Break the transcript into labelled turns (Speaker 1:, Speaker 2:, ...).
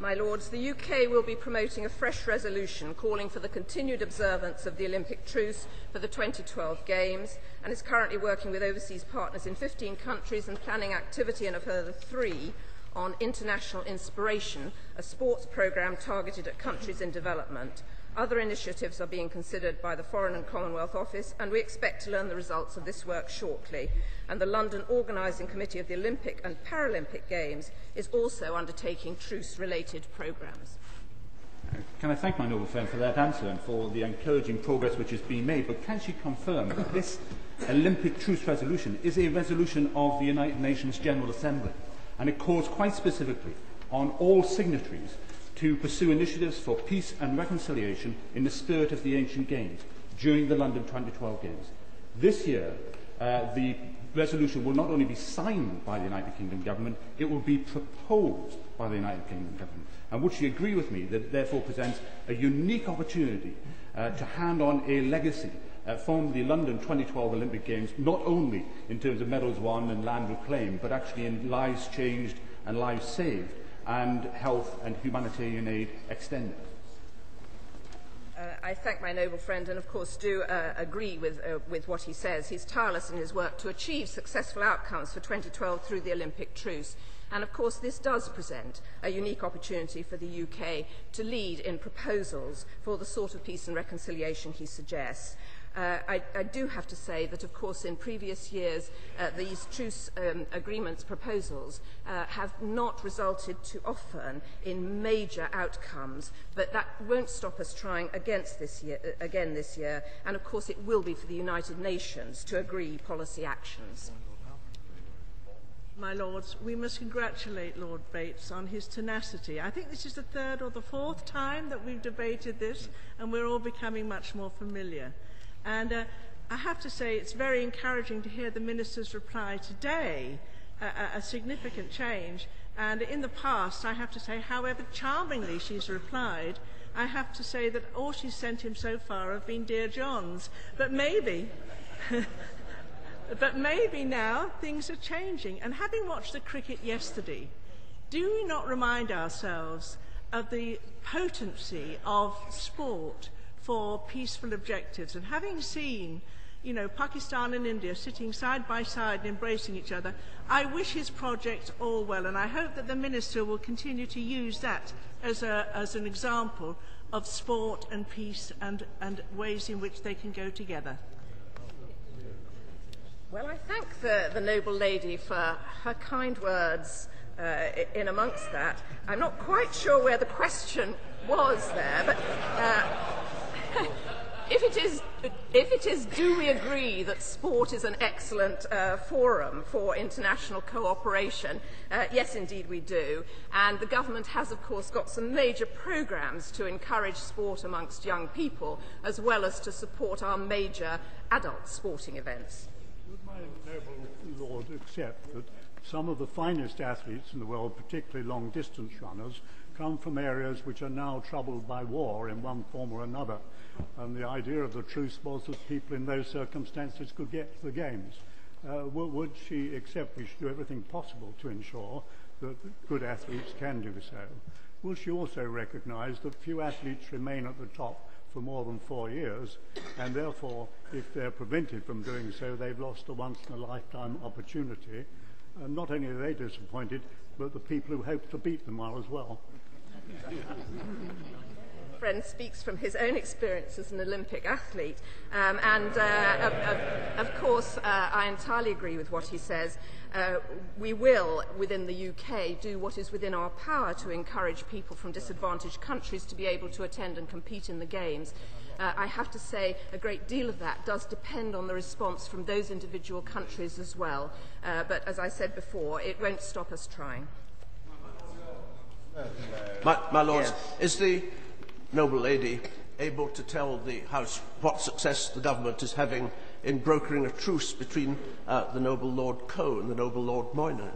Speaker 1: My Lords, the UK will be promoting a fresh resolution calling for the continued observance of the Olympic Truce for the 2012 Games, and is currently working with overseas partners in 15 countries and planning activity in a further 3 on International Inspiration, a sports programme targeted at countries in development. Other initiatives are being considered by the Foreign and Commonwealth Office, and we expect to learn the results of this work shortly. And the London Organising Committee of the Olympic and Paralympic Games is also undertaking truce-related programmes.
Speaker 2: Can I thank my noble friend for that answer and for the encouraging progress which is being made, but can she confirm that this Olympic Truce resolution is a resolution of the United Nations General Assembly, and it calls quite specifically on all signatories to pursue initiatives for peace and reconciliation in the spirit of the ancient games during the London 2012 Games. This year, the resolution will not only be signed by the United Kingdom government, it will be proposed by the United Kingdom government. And would she agree with me that it therefore presents a unique opportunity to hand on a legacy from the London 2012 Olympic Games, not only in terms of medals won and land reclaimed, but actually in lives changed and lives saved, and health and humanitarian aid extended?
Speaker 1: I thank my noble friend and, of course, do agree with what he says. He's tireless in his work to achieve successful outcomes for 2012 through the Olympic Truce. And, of course, this does present a unique opportunity for the UK to lead in proposals for the sort of peace and reconciliation he suggests. I do have to say that, of course, in previous years, these truce agreements proposals have not resulted too often in major outcomes, but that won't stop us trying again this year, and, of course, it will be for the United Nations to agree policy actions.
Speaker 3: My Lords, we must congratulate Lord Bates on his tenacity. I think this is the 3rd or the 4th time that we've debated this, and we're all becoming much more familiar. And I have to say it's very encouraging to hear the Minister's reply today, a significant change. And in the past, I have to say, however charmingly she's replied, I have to say that all she's sent him so far have been Dear Johns. But maybe, but maybe now things are changing. And having watched the cricket yesterday, do we not remind ourselves of the potency of sport for peaceful objectives? And having seen, you know, Pakistan and India sitting side by side and embracing each other, I wish his project all well, and I hope that the Minister will continue to use that as an example of sport and peace and ways in which they can go together.
Speaker 1: Well, I thank the noble lady for her kind words in amongst that. I'm not quite sure where the question was there, but if it is, do we agree that sport is an excellent forum for international cooperation? Yes, indeed we do. And the government has, of course, got some major programmes to encourage sport amongst young people, as well as to support our major adult sporting events.
Speaker 4: Would my noble Lord accept that some of the finest athletes in the world, particularly long-distance runners, come from areas which are now troubled by war in one form or another? And the idea of the truce was that people in those circumstances could get to the Games. Would she accept we should do everything possible to ensure that good athletes can do so? Will she also recognise that few athletes remain at the top for more than 4 years, and therefore, if they're prevented from doing so, they've lost a once-in-a-lifetime opportunity? And not only are they disappointed, but the people who hope to beat them are as well.
Speaker 1: Friend speaks from his own experience as an Olympic athlete, of course I entirely agree with what he says. We will, within the UK, do what is within our power to encourage people from disadvantaged countries to be able to attend and compete in the Games. I have to say a great deal of that does depend on the response from those individual countries as well. But as I said before, it won't stop us trying.
Speaker 5: My Lords,
Speaker 6: yes.
Speaker 5: Is the noble lady able to tell the House what success the government is having in brokering a truce between the noble Lord Coe and the noble Lord Moynihan?